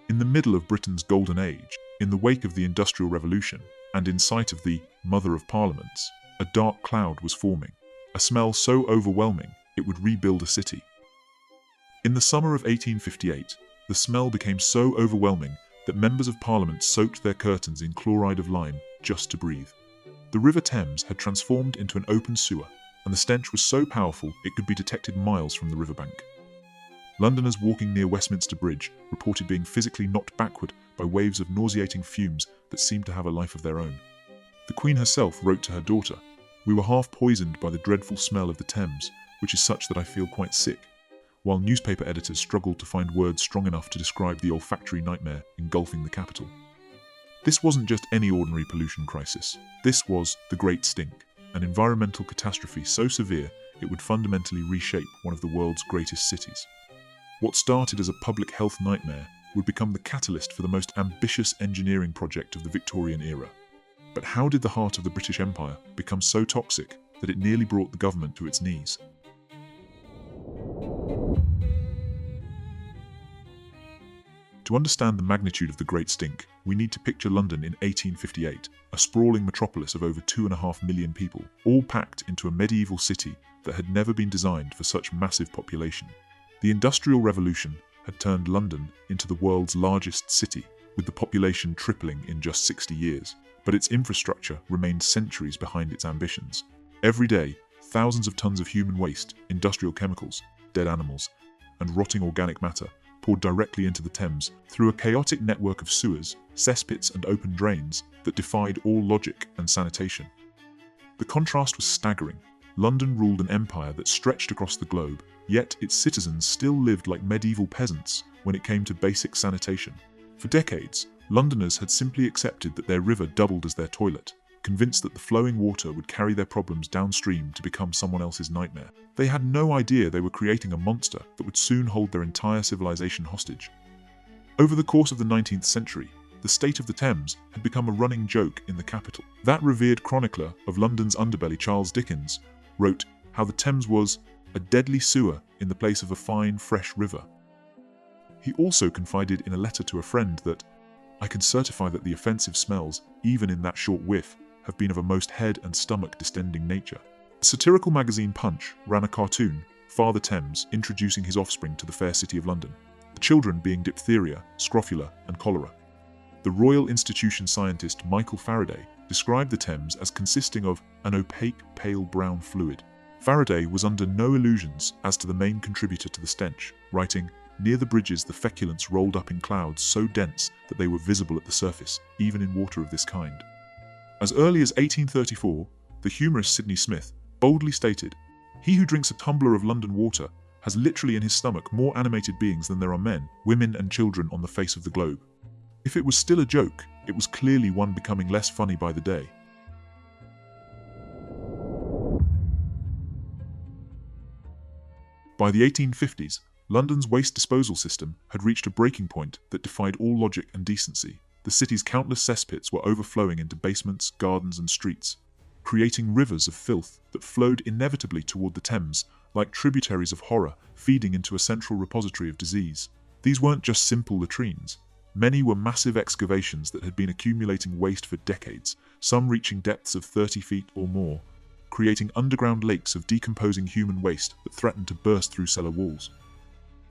In the middle of Britain's golden age, in the wake of the Industrial Revolution, and in sight of the Mother of Parliaments, a dark cloud was forming, a smell so overwhelming it would rebuild a city. In the summer of 1858, the smell became so overwhelming that members of Parliament soaked their curtains in chloride of lime just to breathe. The River Thames had transformed into an open sewer, and the stench was so powerful it could be detected miles from the riverbank. Londoners walking near Westminster Bridge reported being physically knocked backward by waves of nauseating fumes that seemed to have a life of their own. The Queen herself wrote to her daughter, "We were half poisoned by the dreadful smell of the Thames, which is such that I feel quite sick," while newspaper editors struggled to find words strong enough to describe the olfactory nightmare engulfing the capital. This wasn't just any ordinary pollution crisis. This was the Great Stink, an environmental catastrophe so severe it would fundamentally reshape one of the world's greatest cities. What started as a public health nightmare would become the catalyst for the most ambitious engineering project of the Victorian era. But how did the heart of the British Empire become so toxic that it nearly brought the government to its knees? To understand the magnitude of the Great Stink, we need to picture London in 1858, a sprawling metropolis of over 2.5 million people, all packed into a medieval city that had never been designed for such massive population. The Industrial Revolution had turned London into the world's largest city, with the population tripling in just 60 years, but its infrastructure remained centuries behind its ambitions. Every day, thousands of tons of human waste, industrial chemicals, dead animals, and rotting organic matter poured directly into the Thames through a chaotic network of sewers, cesspits and open drains that defied all logic and sanitation. The contrast was staggering. London ruled an empire that stretched across the globe, yet its citizens still lived like medieval peasants when it came to basic sanitation. For decades, Londoners had simply accepted that their river doubled as their toilet, convinced that the flowing water would carry their problems downstream to become someone else's nightmare. They had no idea they were creating a monster that would soon hold their entire civilization hostage. Over the course of the 19th century, the state of the Thames had become a running joke in the capital. That revered chronicler of London's underbelly, Charles Dickens, wrote how the Thames was a deadly sewer in the place of a fine, fresh river. He also confided in a letter to a friend that, "I can certify that the offensive smells, even in that short whiff, have been of a most head and stomach distending nature." The satirical magazine Punch ran a cartoon, Father Thames, introducing his offspring to the fair city of London, the children being diphtheria, scrofula, and cholera. The Royal Institution scientist Michael Faraday described the Thames as consisting of an opaque, pale brown fluid. Faraday was under no illusions as to the main contributor to the stench, writing, "Near the bridges the feculence rolled up in clouds so dense that they were visible at the surface, even in water of this kind." As early as 1834, the humorist Sidney Smith boldly stated, "He who drinks a tumbler of London water has literally in his stomach more animated beings than there are men, women and children on the face of the globe." If it was still a joke, it was clearly one becoming less funny by the day. By the 1850s, London's waste disposal system had reached a breaking point that defied all logic and decency. The city's countless cesspits were overflowing into basements, gardens and streets, creating rivers of filth that flowed inevitably toward the Thames, like tributaries of horror feeding into a central repository of disease. These weren't just simple latrines. Many were massive excavations that had been accumulating waste for decades, some reaching depths of 30 feet or more, creating underground lakes of decomposing human waste that threatened to burst through cellar walls.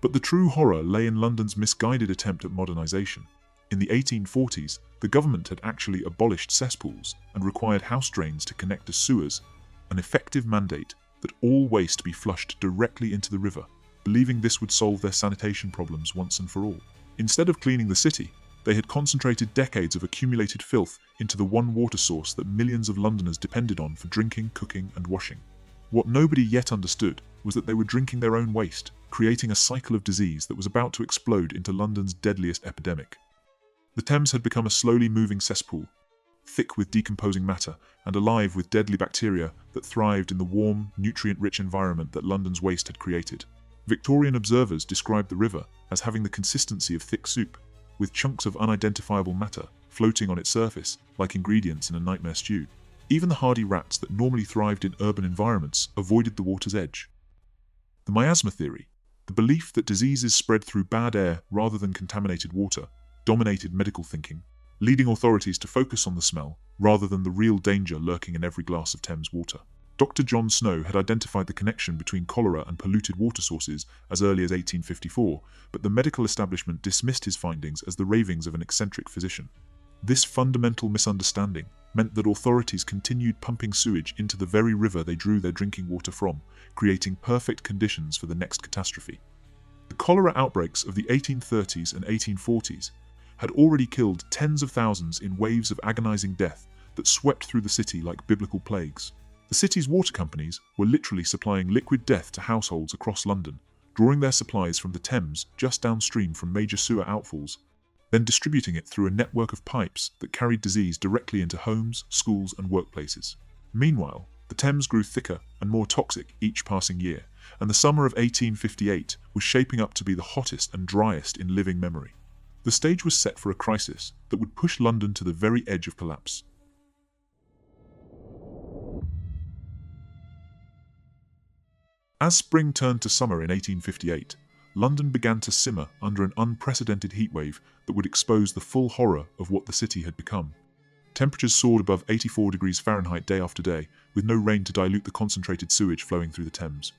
But the true horror lay in London's misguided attempt at modernization. In the 1840s, the government had actually abolished cesspools and required house drains to connect to sewers, an effective mandate that all waste be flushed directly into the river, believing this would solve their sanitation problems once and for all. Instead of cleaning the city, they had concentrated decades of accumulated filth into the one water source that millions of Londoners depended on for drinking, cooking and washing. What nobody yet understood was that they were drinking their own waste, creating a cycle of disease that was about to explode into London's deadliest epidemic. The Thames had become a slowly moving cesspool, thick with decomposing matter and alive with deadly bacteria that thrived in the warm, nutrient-rich environment that London's waste had created. Victorian observers described the river as having the consistency of thick soup, with chunks of unidentifiable matter floating on its surface like ingredients in a nightmare stew. Even the hardy rats that normally thrived in urban environments avoided the water's edge. The miasma theory, The belief that diseases spread through bad air rather than contaminated water dominated medical thinking, leading authorities to focus on the smell rather than the real danger lurking in every glass of Thames water. Dr. John Snow had identified the connection between cholera and polluted water sources as early as 1854, but the medical establishment dismissed his findings as the ravings of an eccentric physician. This fundamental misunderstanding meant that authorities continued pumping sewage into the very river they drew their drinking water from, creating perfect conditions for the next catastrophe. The cholera outbreaks of the 1830s and 1840s had already killed tens of thousands in waves of agonizing death that swept through the city like biblical plagues. The city's water companies were literally supplying liquid death to households across London, drawing their supplies from the Thames just downstream from major sewer outfalls, then distributing it through a network of pipes that carried disease directly into homes, schools, and workplaces. Meanwhile, the Thames grew thicker and more toxic each passing year, and the summer of 1858 was shaping up to be the hottest and driest in living memory. The stage was set for a crisis that would push London to the very edge of collapse. As spring turned to summer in 1858, London began to simmer under an unprecedented heatwave that would expose the full horror of what the city had become. Temperatures soared above 84 degrees Fahrenheit day after day, with no rain to dilute the concentrated sewage flowing through the Thames.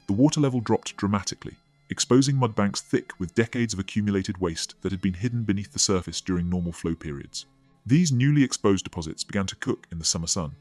The water level dropped dramatically, exposing mudbanks thick with decades of accumulated waste that had been hidden beneath the surface during normal flow periods. These newly exposed deposits began to cook in the summer sun,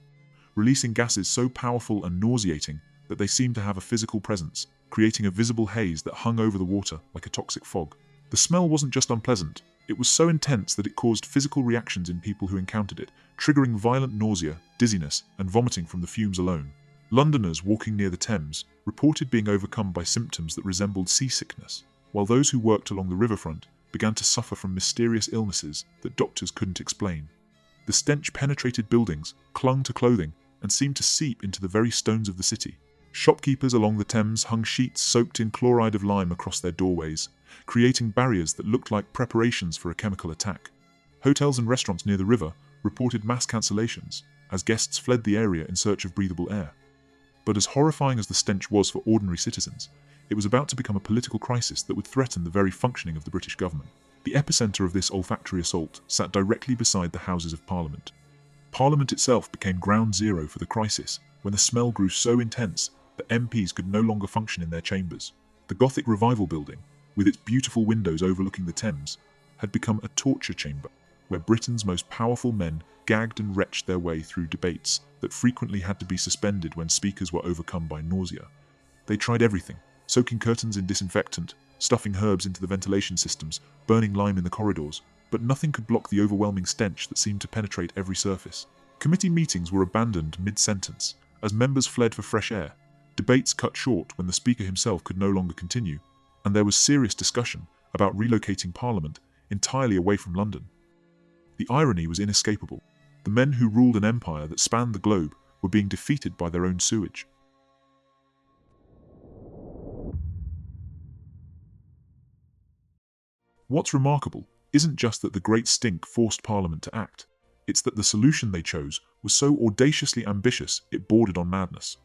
releasing gases so powerful and nauseating that they seemed to have a physical presence, creating a visible haze that hung over the water like a toxic fog. The smell wasn't just unpleasant, it was so intense that it caused physical reactions in people who encountered it, triggering violent nausea, dizziness, and vomiting from the fumes alone. Londoners walking near the Thames reported being overcome by symptoms that resembled seasickness, while those who worked along the riverfront began to suffer from mysterious illnesses that doctors couldn't explain. The stench penetrated buildings, clung to clothing, and seemed to seep into the very stones of the city. Shopkeepers along the Thames hung sheets soaked in chloride of lime across their doorways, creating barriers that looked like preparations for a chemical attack. Hotels and restaurants near the river reported mass cancellations as guests fled the area in search of breathable air. But as horrifying as the stench was for ordinary citizens, it was about to become a political crisis that would threaten the very functioning of the British government. The epicenter of this olfactory assault sat directly beside the Houses of Parliament. Parliament itself became ground zero for the crisis when the smell grew so intense that MPs could no longer function in their chambers. The Gothic Revival building, with its beautiful windows overlooking the Thames, had become a torture chamber, where Britain's most powerful men gagged and retched their way through debates that frequently had to be suspended when speakers were overcome by nausea. They tried everything, soaking curtains in disinfectant, stuffing herbs into the ventilation systems, burning lime in the corridors, but nothing could block the overwhelming stench that seemed to penetrate every surface. Committee meetings were abandoned mid-sentence, as members fled for fresh air. Debates cut short when the Speaker himself could no longer continue, and there was serious discussion about relocating Parliament entirely away from London. The irony was inescapable. The men who ruled an empire that spanned the globe were being defeated by their own sewage. What's remarkable isn't just that the Great Stink forced Parliament to act, it's that the solution they chose was so audaciously ambitious it bordered on madness.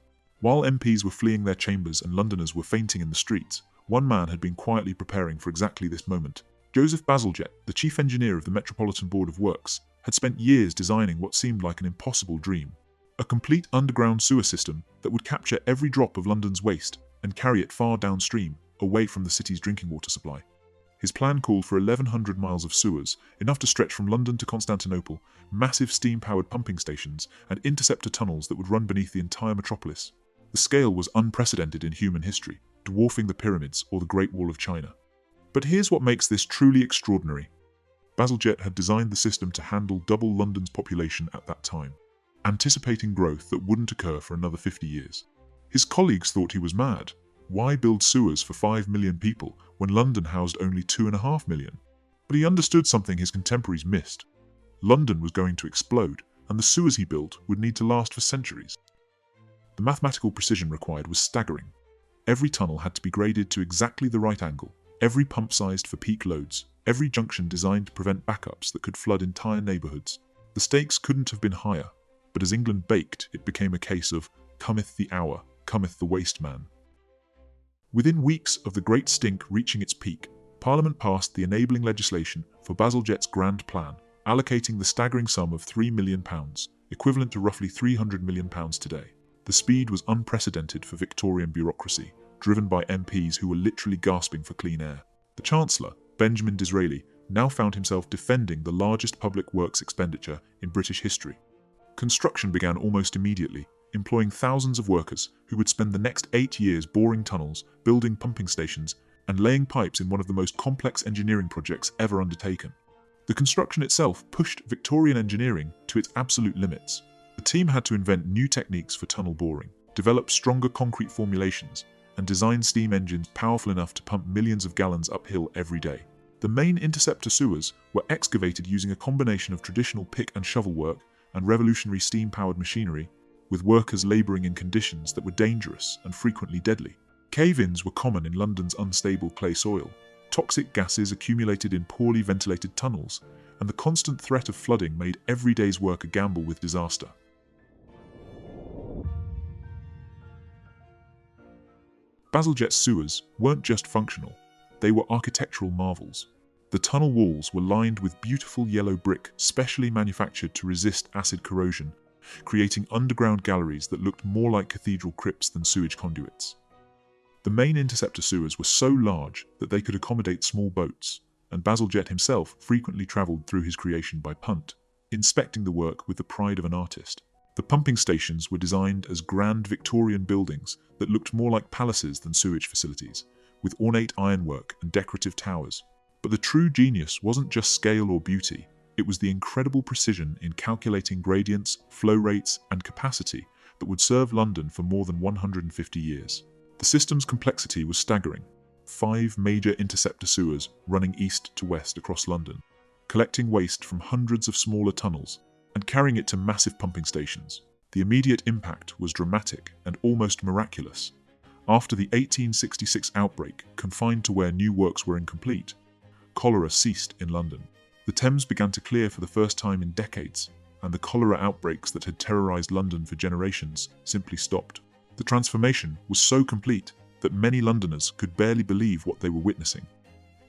While MPs were fleeing their chambers and Londoners were fainting in the streets, one man had been quietly preparing for exactly this moment. Joseph Bazalgette, the chief engineer of the Metropolitan Board of Works, had spent years designing what seemed like an impossible dream. A complete underground sewer system that would capture every drop of London's waste and carry it far downstream, away from the city's drinking water supply. His plan called for 1,100 miles of sewers, enough to stretch from London to Constantinople, massive steam-powered pumping stations, and interceptor tunnels that would run beneath the entire metropolis. The scale was unprecedented in human history, dwarfing the pyramids or the Great Wall of China. But here's what makes this truly extraordinary. Bazalgette had designed the system to handle double London's population at that time, anticipating growth that wouldn't occur for another 50 years. His colleagues thought he was mad. Why build sewers for 5 million people when London housed only 2.5 million? But he understood something his contemporaries missed. London was going to explode, and the sewers he built would need to last for centuries. The mathematical precision required was staggering. Every tunnel had to be graded to exactly the right angle, every pump sized for peak loads, every junction designed to prevent backups that could flood entire neighbourhoods. The stakes couldn't have been higher, but as England baked, it became a case of cometh the hour, cometh the waste man. Within weeks of the Great Stink reaching its peak, Parliament passed the enabling legislation for Bazalgette's grand plan, allocating the staggering sum of £3 million, equivalent to roughly £300 million today. The speed was unprecedented for Victorian bureaucracy, driven by MPs who were literally gasping for clean air. The Chancellor, Benjamin Disraeli, now found himself defending the largest public works expenditure in British history. Construction began almost immediately, employing thousands of workers who would spend the next 8 years boring tunnels, building pumping stations, and laying pipes in one of the most complex engineering projects ever undertaken. The construction itself pushed Victorian engineering to its absolute limits. The team had to invent new techniques for tunnel boring, develop stronger concrete formulations, and design steam engines powerful enough to pump millions of gallons uphill every day. The main interceptor sewers were excavated using a combination of traditional pick and shovel work and revolutionary steam-powered machinery, with workers labouring in conditions that were dangerous and frequently deadly. Cave-ins were common in London's unstable clay soil. Toxic gases accumulated in poorly ventilated tunnels, and the constant threat of flooding made every day's work a gamble with disaster. Bazalgette's sewers weren't just functional, they were architectural marvels. The tunnel walls were lined with beautiful yellow brick specially manufactured to resist acid corrosion, creating underground galleries that looked more like cathedral crypts than sewage conduits. The main interceptor sewers were so large that they could accommodate small boats, and Bazalgette himself frequently travelled through his creation by punt, inspecting the work with the pride of an artist. The pumping stations were designed as grand Victorian buildings that looked more like palaces than sewage facilities, with ornate ironwork and decorative towers. But the true genius wasn't just scale or beauty, it was the incredible precision in calculating gradients, flow rates, and capacity that would serve London for more than 150 years. The system's complexity was staggering. 5 major interceptor sewers running east to west across London, collecting waste from hundreds of smaller tunnels and carrying it to massive pumping stations. The immediate impact was dramatic and almost miraculous. After the 1866 outbreak, confined to where new works were incomplete, cholera ceased in London. The Thames began to clear for the first time in decades, and the cholera outbreaks that had terrorised London for generations simply stopped. The transformation was so complete that many Londoners could barely believe what they were witnessing.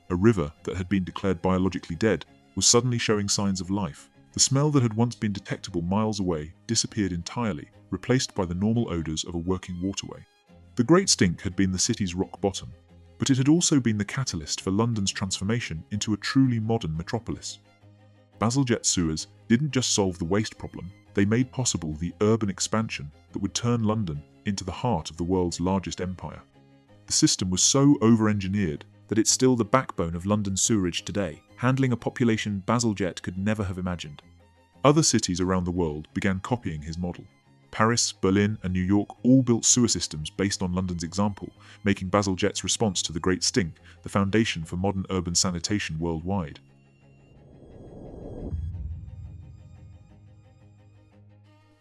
A river that had been declared biologically dead was suddenly showing signs of life. The smell that had once been detectable miles away disappeared entirely, replaced by the normal odours of a working waterway. The Great Stink had been the city's rock bottom, but it had also been the catalyst for London's transformation into a truly modern metropolis. Bazalgette sewers didn't just solve the waste problem, they made possible the urban expansion that would turn London into the heart of the world's largest empire. The system was so over-engineered that it's still the backbone of London's sewerage today, handling a population Bazalgette could never have imagined. Other cities around the world began copying his model. Paris, Berlin, and New York all built sewer systems based on London's example, making Bazalgette's response to the Great Stink the foundation for modern urban sanitation worldwide.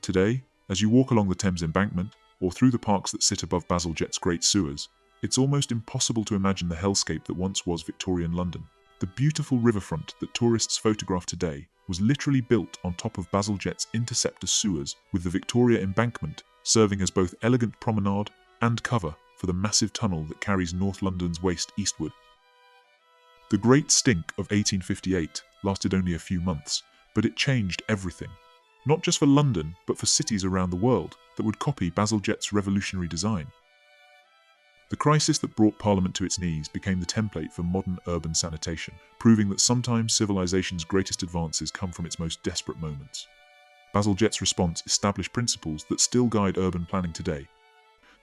Today, as you walk along the Thames embankment, or through the parks that sit above Bazalgette's great sewers, it's almost impossible to imagine the hellscape that once was Victorian London. The beautiful riverfront that tourists photograph today was literally built on top of Bazalgette's interceptor sewers, with the Victoria Embankment serving as both elegant promenade and cover for the massive tunnel that carries North London's waste eastward. The Great Stink of 1858 lasted only a few months, but it changed everything. Not just for London, but for cities around the world that would copy Bazalgette's revolutionary design. The crisis that brought Parliament to its knees became the template for modern urban sanitation, proving that sometimes civilization's greatest advances come from its most desperate moments. Bazalgette's response established principles that still guide urban planning today: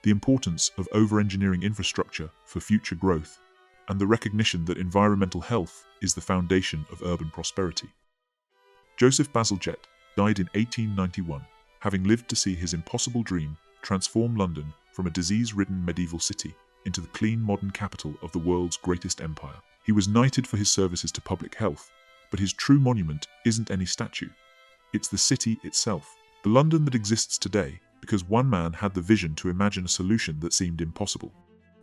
the importance of over-engineering infrastructure for future growth, and the recognition that environmental health is the foundation of urban prosperity. Joseph Bazalgette died in 1891, having lived to see his impossible dream transform London from a disease-ridden medieval city into the clean modern capital of the world's greatest empire. He was knighted for his services to public health, but his true monument isn't any statue. It's the city itself, the London that exists today because one man had the vision to imagine a solution that seemed impossible.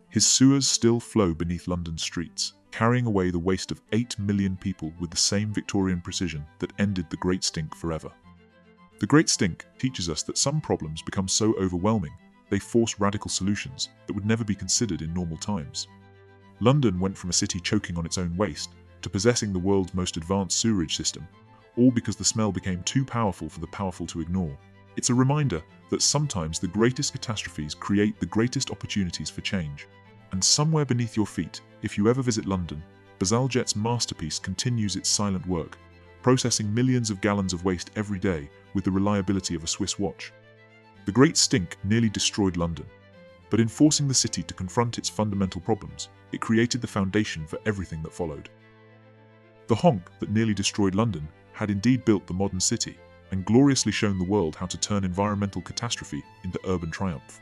His sewers still flow beneath London's streets, carrying away the waste of 8 million people with the same Victorian precision that ended the Great Stink forever. The Great Stink teaches us that some problems become so overwhelming they forced radical solutions that would never be considered in normal times. London went from a city choking on its own waste to possessing the world's most advanced sewerage system, all because the smell became too powerful for the powerful to ignore. It's a reminder that sometimes the greatest catastrophes create the greatest opportunities for change. And somewhere beneath your feet, if you ever visit London, Bazalgette's masterpiece continues its silent work, processing millions of gallons of waste every day with the reliability of a Swiss watch. The Great Stink nearly destroyed London, but in forcing the city to confront its fundamental problems, it created the foundation for everything that followed. The Honk that nearly destroyed London had indeed built the modern city, and gloriously shown the world how to turn environmental catastrophe into urban triumph.